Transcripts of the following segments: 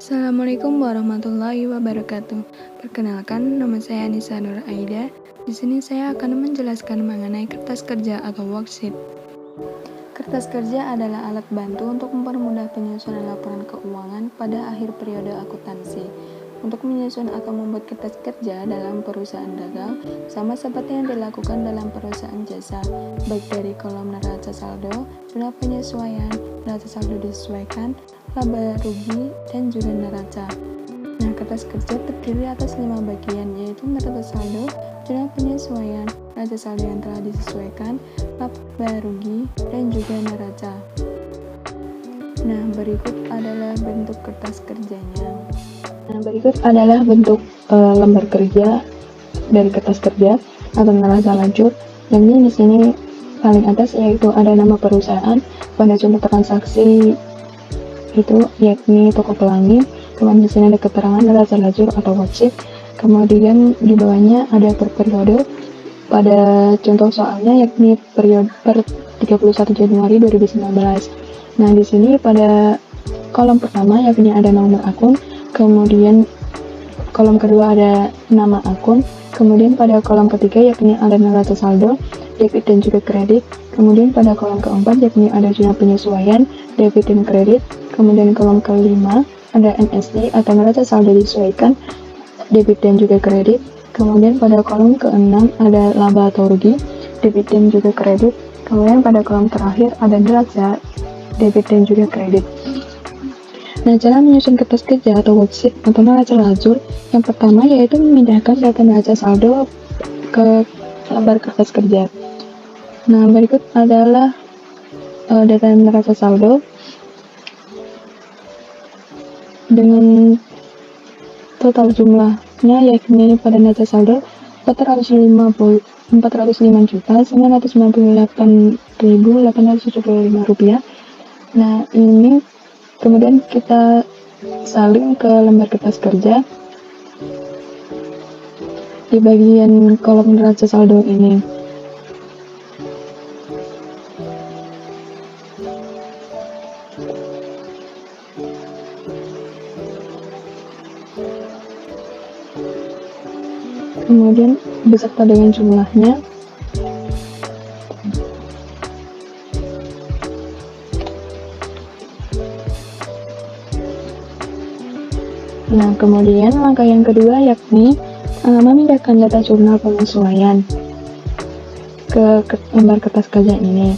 Assalamualaikum warahmatullahi wabarakatuh. Perkenalkan, nama saya Nisa Nur Aida. Di sini saya akan menjelaskan mengenai kertas kerja atau worksheet. Kertas kerja adalah alat bantu untuk mempermudah penyusunan laporan keuangan pada akhir periode akuntansi. Untuk menyusun atau membuat kertas kerja dalam perusahaan dagang, sama seperti yang dilakukan dalam perusahaan jasa, baik dari kolom neraca saldo, jumlah penyesuaian, neraca saldo disesuaikan, laba rugi, dan juga neraca. Nah, kertas kerja terdiri atas 5 bagian, yaitu neraca saldo, jumlah penyesuaian, neraca saldo yang telah disesuaikan, laba rugi, dan juga neraca. Nah, berikut adalah bentuk kertas kerjanya. Berikut adalah bentuk lembar kerja dari kertas kerja atau neraca lajur. Dan di sini paling atas yaitu ada nama perusahaan, pada contoh transaksi itu yakni toko pelangi. Kemudian di sini ada keterangan neraca lajur atau worksheet. Kemudian di bawahnya ada per periode. Pada contoh soalnya yakni periode per 31 Januari 2019. Nah, di sini pada kolom pertama yakni ada nomor akun, kemudian kolom kedua ada nama akun, kemudian pada kolom ketiga yakni ada neraca saldo, debit dan juga kredit, kemudian pada kolom keempat yakni ada jumlah penyesuaian, debit dan kredit, kemudian kolom kelima ada NSD atau neraca saldo disesuaikan, debit dan juga kredit, kemudian pada kolom keenam ada laba atau rugi, debit dan juga kredit, kemudian pada kolom terakhir ada neraca, debit dan juga kredit. Nah, cara menyusun kertas kerja atau worksheet atau neraca lajur yang pertama yaitu memindahkan data neraca saldo ke lembar kertas kerja. Nah, berikut adalah data neraca saldo dengan total jumlahnya yakni pada neraca saldo 405.998.875 rupiah. Nah, ini kemudian kita salin ke lembar kertas kerja di bagian kolom neraca saldo ini. Kemudian beserta dengan jumlahnya. Nah, kemudian langkah yang kedua yakni memindahkan data jurnal penyesuaian ke lembar kertas kerja ini.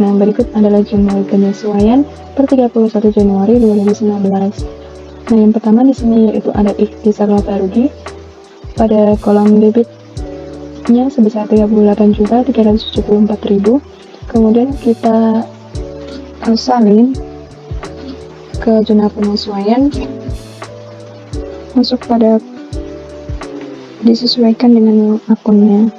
Nah, berikut adalah jurnal penyesuaian per 31 Januari 2019. Nah, yang pertama di sini yaitu ada ikhtisar laba rugi pada kolom debitnya sebesar 38.374.000. Kemudian kita salin ke jurnal penyesuaian, masuk pada disesuaikan dengan akunnya.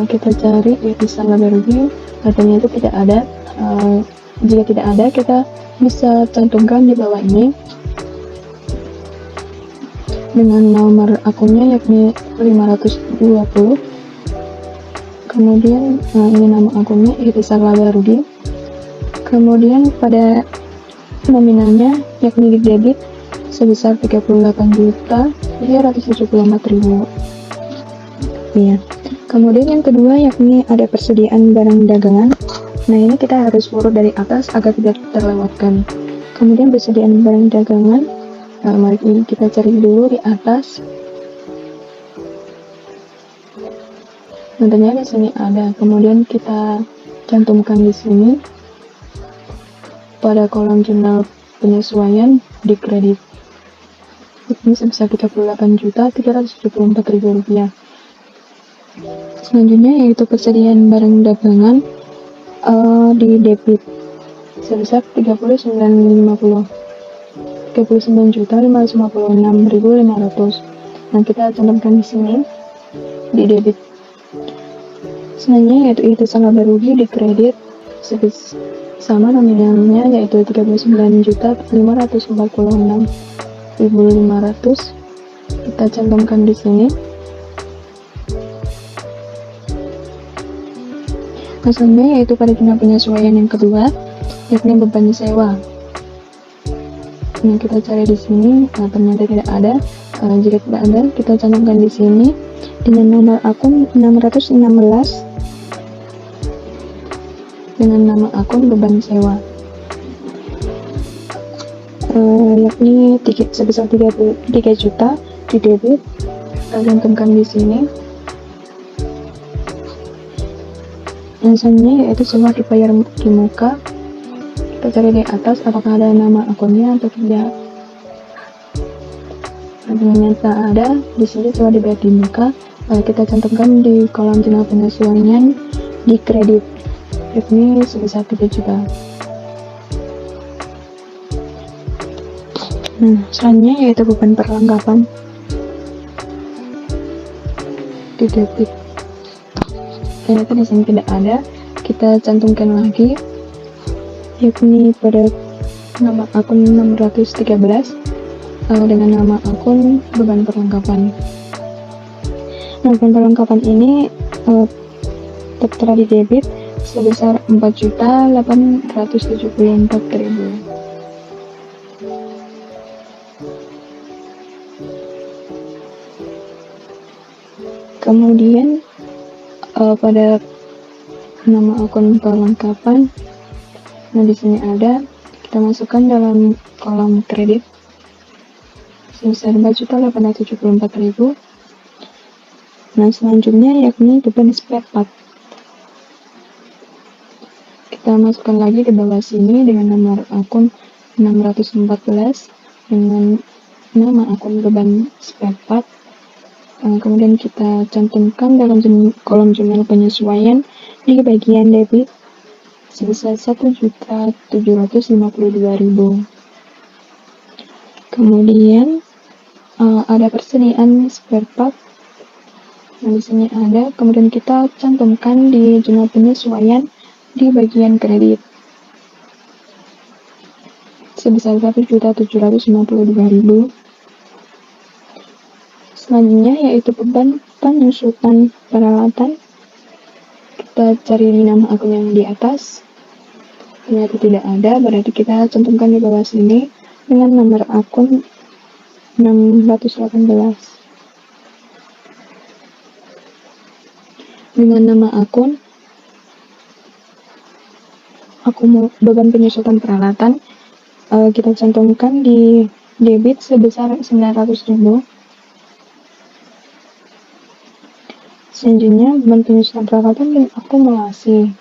Kita cari ikhtisar laba rugi, katanya itu tidak ada. Jika tidak ada, kita bisa cantumkan di bawah ini dengan nomor akunnya yakni 520. Kemudian ini nama akunnya ikhtisar laba rugi. Kemudian pada nominalnya yakni di debit sebesar 38.374.000 rupiah. Kemudian yang kedua yakni ada persediaan barang dagangan. Nah, ini kita harus urut dari atas agar tidak terlewatkan. Kemudian persediaan barang dagangan, mari kita cari dulu di atas. Tentunya di sini ada. Kemudian kita cantumkan di sini pada kolom jurnal penyesuaian di kredit. Ini sebesar 38.374.000 rupiah. Selanjutnya yaitu persediaan barang dagangan di debit sebesar 39.556.500. Nah, kita cantumkan di sini di debit. Selanjutnya yaitu ikhtisar laba rugi di kredit sama nominalnya yaitu 39.546.500. Kita cantumkan di sini. Hasilnya yaitu pada jumlah penyesuaian yang kedua, yakni beban sewa. Nah, kita cari di sini, nah, ternyata tidak ada. Jika tidak ada, kita cantumkan di sini dengan nomor akun 616 dengan nama akun beban sewa, yakni sebesar 3 juta di debit. Kita cantumkan di sini. Alasannya yaitu semua dibayar di muka. Kita cari di atas apakah ada nama akunnya atau tidak. Ternyata ada. Di sini semua dibayar di muka. Kita cantumkan di kolom jumlah penyesuaian di kredit, yakni sebesar 3 juta. Nah, selanjutnya yaitu beban perlengkapan di debit. Ternyata di sini tidak ada. Kita cantumkan lagi, yakni pada nama akun 613 dengan nama akun beban perlengkapan. Nah, beban perlengkapan ini tertera di debit sebesar 4.874.000. Kemudian pada nama akun perlengkapan, nah di sini ada, kita masukkan dalam kolom kredit sebesar 4.874.000. Nah, selanjutnya yakni beban spare part. Kita masukkan lagi di bawah sini dengan nomor akun 614 dengan nama akun beban spare part. Kemudian kita cantumkan dalam kolom jumlah penyesuaian di bagian debit sebesar 1.752.000. Kemudian ada persediaan spare part. Nah, di sini ada. Kemudian kita cantumkan di jumlah penyesuaian di bagian kredit sebesar 1.752.000. Selanjutnya yaitu beban penyusutan peralatan. Kita cari di nama akun yang di atas. Ternyata tidak ada, berarti kita cantumkan di bawah sini dengan nomor akun 618 dengan nama akun beban penyusutan peralatan. Kita cantumkan di debit sebesar 900.000. Selanjutnya beban penyusutan peralatan dan akumulasi.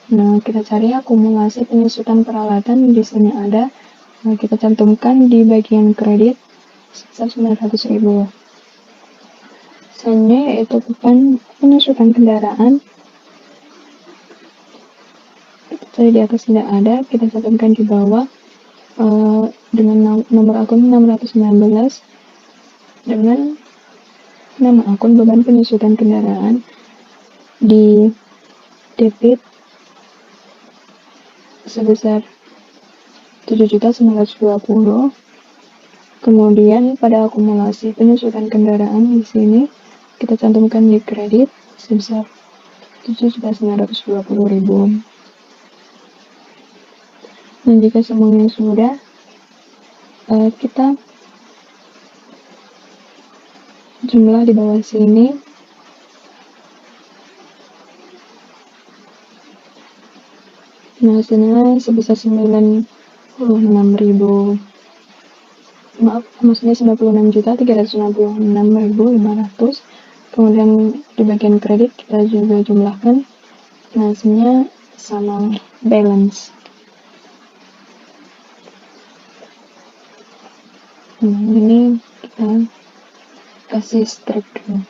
Nah, kita cari akumulasi penyusutan peralatan. Di sini ada. Nah, kita cantumkan di bagian kredit sebesar 900.000. Selanjutnya yaitu beban penyusutan kendaraan. Kita cari di atas tidak ada. Kita cantumkan di bawah dengan nomor akun 619 dengan nama akun beban penyusutan kendaraan di debit sebesar 7.920. Kemudian pada akumulasi penyusutan kendaraan di sini kita cantumkan di kredit sebesar 7.920.000. Dan jika semuanya sudah, kita jumlah di bawah sini. Nah, hasilnya sebesar 96.000. Maaf, maksudnya 96.366.500. Kemudian di bagian kredit kita juga jumlahkan. Nah, hasilnya sama balance. Nah, ini kita kasih strike dulu.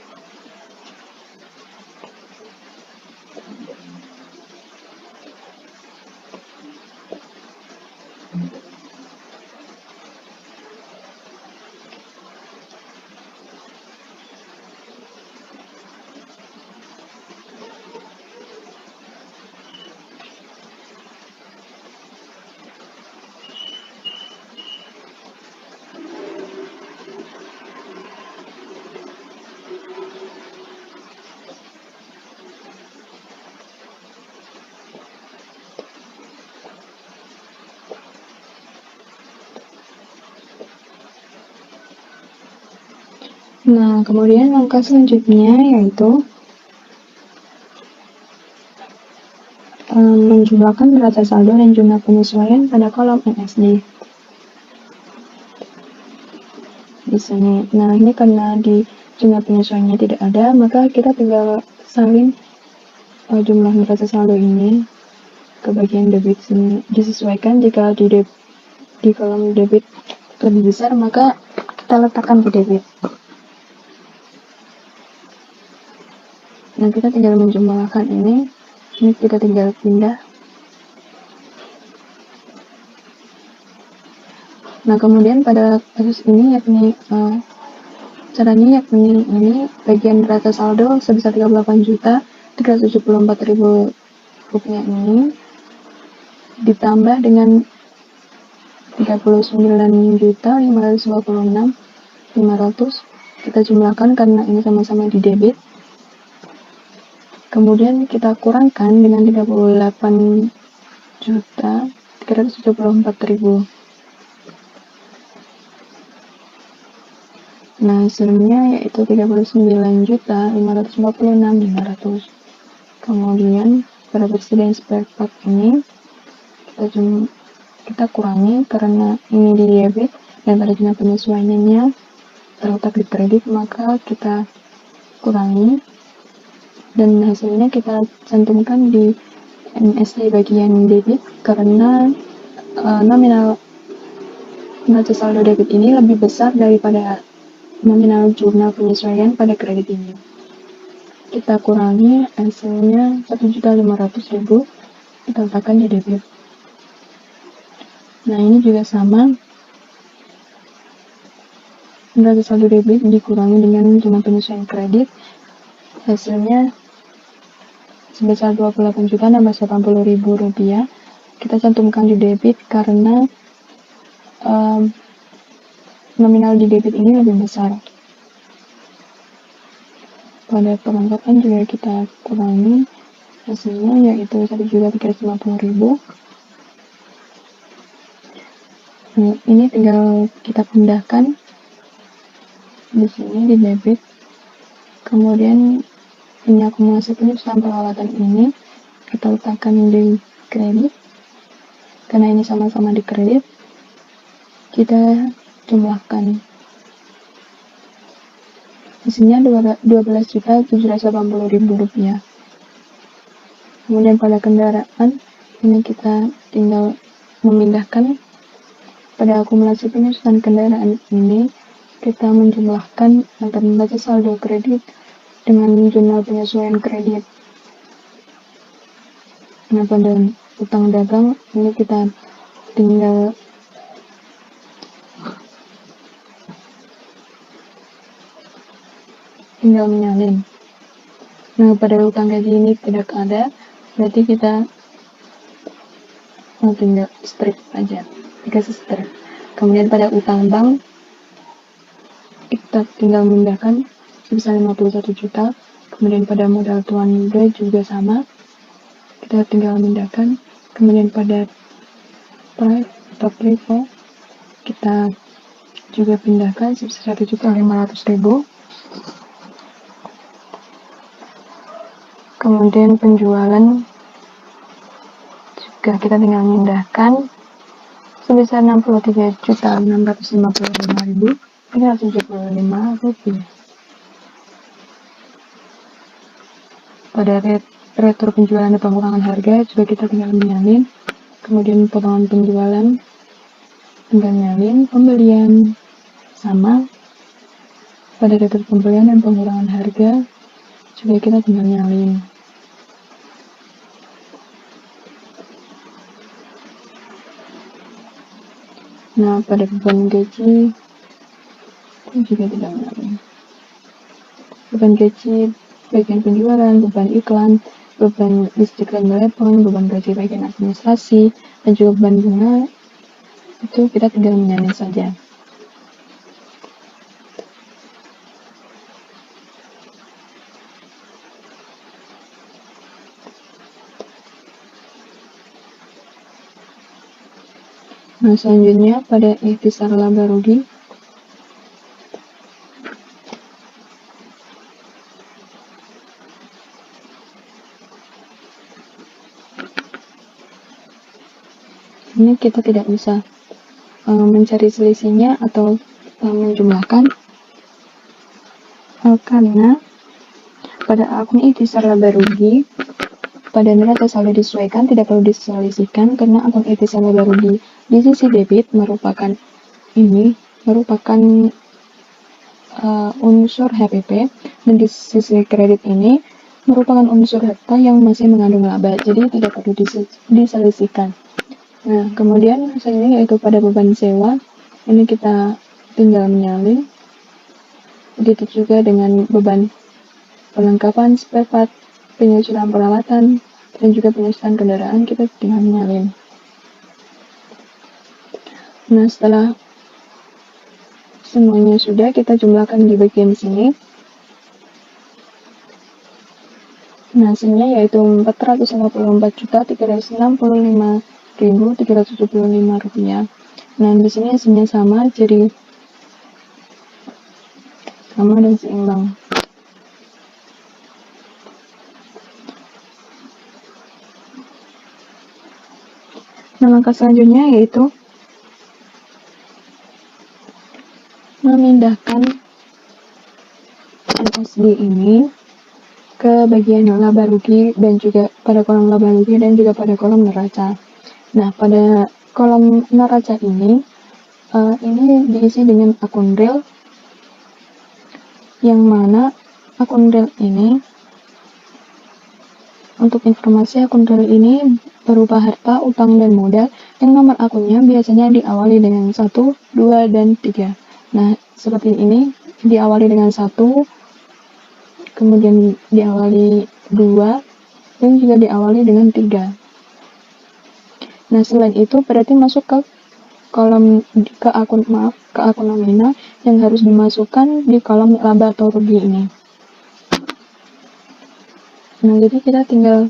Nah, kemudian langkah selanjutnya yaitu menjumlahkan neraca saldo dan jumlah penyesuaian pada kolom NSD di sini. Nah, ini karena di jumlah penyesuaiannya tidak ada, maka kita tinggal salin jumlah neraca saldo ini ke bagian debit sini. Disesuaikan jika di kolom debit lebih besar, maka kita letakkan di debit. Nah, kita tinggal menjumlahkan ini kita tinggal pindah. Nah, kemudian pada kasus ini caranya yakni ini bagian neraca saldo sebesar 38.374.000 rupiah ini ditambah dengan 39.526.500 kita jumlahkan karena ini sama-sama di debit. Kemudian kita kurangkan dengan 38.374.000. Nah, hasilnya yaitu 39.556.500. Kemudian pada presiden spare part ini kita kurangi karena ini di debit dan pada jumlah penyesuaiannya terletak di kredit, maka kita kurangi dan hasilnya kita cantumkan di NSD bagian debit karena nominal neraca saldo debit ini lebih besar daripada nominal jumlah penyesuaian pada kredit ini. Kita kurangi, hasilnya 1.500.000 kita letakkan di debit. Nah, ini juga sama, neraca saldo debit dikurangi dengan jumlah penyesuaian kredit, hasilnya sebesar 28.680.000 rupiah. Kita cantumkan di debit karena nominal di debit ini lebih besar. Pada perlengkapan juga kita kurangi, hasilnya yaitu 1.350.000. Nah, ini tinggal kita pindahkan di sini di debit. Kemudian ini akumulasi penyusutan peralatan ini kita letakkan di kredit. Karena ini sama-sama di kredit, kita jumlahkan. Hasilnya 12.780.000 rupiah. Kemudian pada kendaraan ini kita tinggal memindahkan pada akumulasi penyusutan kendaraan ini kita menjumlahkan antara neraca saldo kredit dengan jumlah penyesuaian kredit. Nah, pada utang dagang ini kita tinggal menyalin. Nah, pada utang gaji ini tidak ada, berarti kita tinggal strip aja, dikasih strip. Kemudian pada utang bank kita tinggal memindahkan sebesar 51 juta. Kemudian pada modal tuan muda juga sama, kita tinggal memindahkan. Kemudian pada private atau privo kita juga pindahkan sebesar 1.500.000. Kemudian penjualan juga kita tinggal memindahkan sebesar 63.655.375 rupiah. Pada retur penjualan dan pengurangan harga juga kita tinggal menyalin. Kemudian potongan penjualan tinggal nyalin. Pembelian sama, pada retur pembelian dan pengurangan harga juga kita tinggal nyalin. Nah, pada beban gaji juga tidak nyalin. Beban gaji bagian penjualan, beban iklan, beban listrik dan telepon, beban gaji bagian administrasi, dan juga beban bunga itu kita tinggal menyalin saja. Nah, selanjutnya pada ikhtisar laba rugi ini kita tidak bisa mencari selisihnya atau menjumlahkan karena pada akun ikhtisar laba rugi pada neraca saldo disesuaikan tidak perlu diselisihkan karena akun ikhtisar laba rugi di sisi debit merupakan unsur HPP dan di sisi kredit ini merupakan unsur harta yang masih mengandung laba, jadi tidak perlu diselisihkan. Nah, kemudian selanjutnya yaitu pada beban sewa, ini kita tinggal menyalin. Begitu juga dengan beban perlengkapan spare part, penyusunan peralatan, dan juga penyusunan kendaraan, kita tinggal menyalin. Nah, setelah semuanya sudah, kita jumlahkan di bagian sini. Nah, hasilnya yaitu Rp454.365.375. Nah, di sini hasilnya sama, jadi sama dan seimbang. Nah, langkah selanjutnya yaitu memindahkan NSD ini ke bagian laba rugi dan juga pada kolom laba rugi dan juga pada kolom neraca. Nah, pada kolom neraca ini diisi dengan akun real, yang mana akun real ini, untuk informasi, akun real ini berupa harta, utang, dan modal yang nomor akunnya biasanya diawali dengan 1, 2, dan 3. Nah, seperti ini, diawali dengan 1, kemudian diawali 2, dan juga diawali dengan 3. Nah, selain itu berarti masuk ke akun nominal yang harus dimasukkan di kolom laba atau rugi ini. Nah, jadi kita tinggal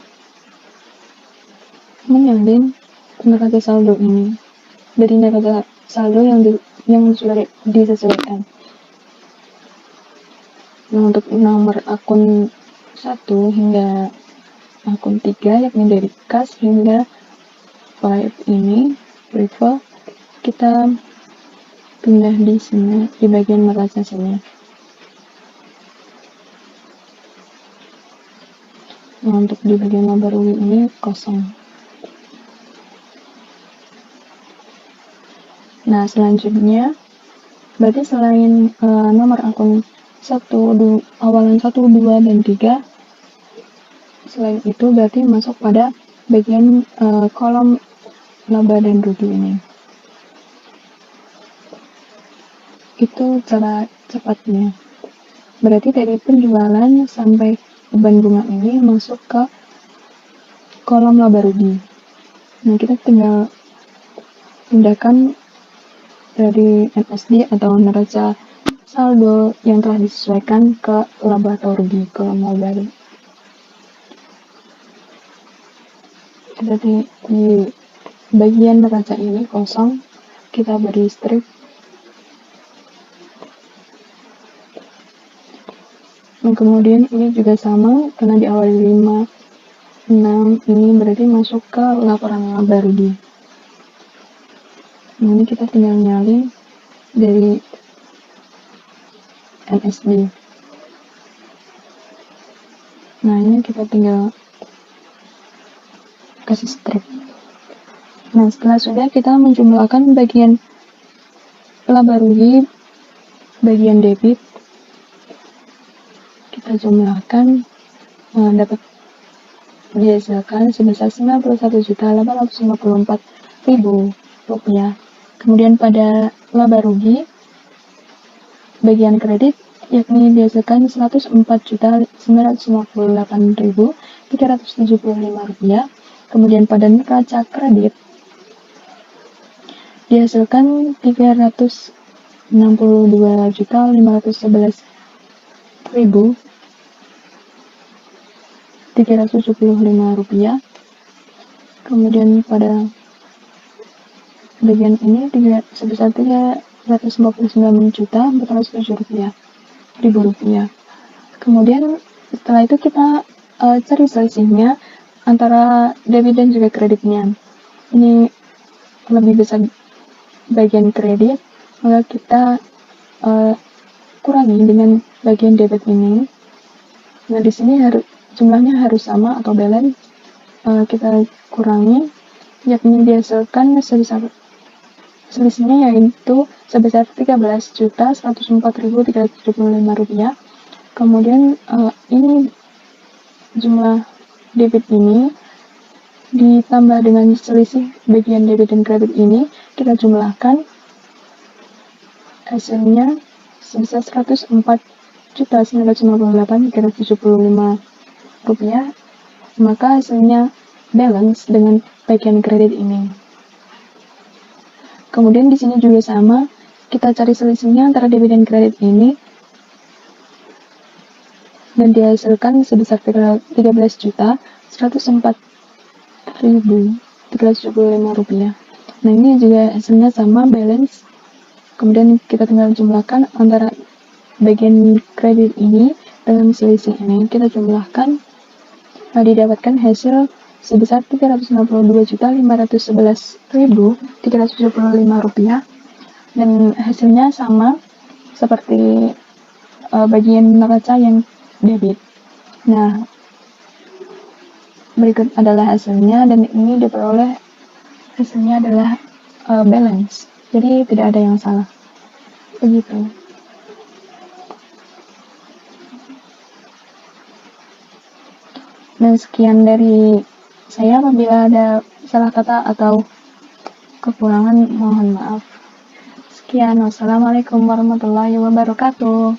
menyalin neraca saldo ini dari neraca saldo yang sudah disesuaikan. Nah, untuk nomor akun 1 hingga akun 3, yakni dari kas hingga 5 ini, prefer, kita pindah di sini, di bagian neraca sini. Nah, untuk di bagian laba rugi ini kosong. Nah, selanjutnya, berarti selain nomor akun awalan 1, 2, dan 3, selain itu berarti masuk pada bagian kolom laba dan rugi ini. Itu cara cepatnya. Berarti dari penjualan sampai beban bunga ini masuk ke kolom laba rugi. Nah, kita tinggal pindahkan dari NSD atau neraca saldo yang telah disesuaikan ke laba atau rugi, kolom laba. Jadi di bagian neraca ini kosong, kita beri strip. Dan kemudian ini juga sama, karena di awal 5, 6 ini berarti masuk ke laporan laba rugi. Nah, ini kita tinggal nyalin dari NSD. Nah, ini kita tinggal kasih strip. Nah, setelah sudah, kita menjumlahkan bagian laba rugi, bagian debit, kita jumlahkan, dapat dihasilkan sebesar Rp91.854.000. Kemudian pada laba rugi, bagian kredit, yakni dihasilkan Rp104.958.375. Kemudian pada neraca kredit, dihasilkan Rp362.511.375. Kemudian pada bagian ini sebesar Rp359.407.000. Kemudian setelah itu kita cari selisihnya antara debit dan juga kreditnya. Ini lebih besar bagian kredit, maka kita kurangi dengan bagian debit ini. Nah, di sini jumlahnya harus sama atau balance. Kita kurangi, yakni dihasilkan selisihnya yaitu sebesar Rp13.104.375. Kemudian ini jumlah debit ini ditambah dengan selisih bagian debit dan kredit ini, kita jumlahkan, hasilnya sebesar Rp104.958.375. Maka hasilnya balance dengan bagian kredit ini. Kemudian di sini juga sama, kita cari selisihnya antara debit dan kredit ini, dan dihasilkan sebesar Rp13.104.375. Nah, ini juga hasilnya sama, balance. Kemudian kita tinggal jumlahkan antara bagian kredit ini dengan selisih ini. Kita jumlahkan, didapatkan hasil sebesar Rp362.511.375, dan hasilnya sama seperti bagian neraca yang debit. Nah, berikut adalah hasilnya, dan ini diperoleh hasilnya adalah balance, jadi tidak ada yang salah. Begitu. Dan sekian dari saya. Apabila ada salah kata atau kekurangan, mohon maaf. Sekian, wassalamualaikum warahmatullahi wabarakatuh.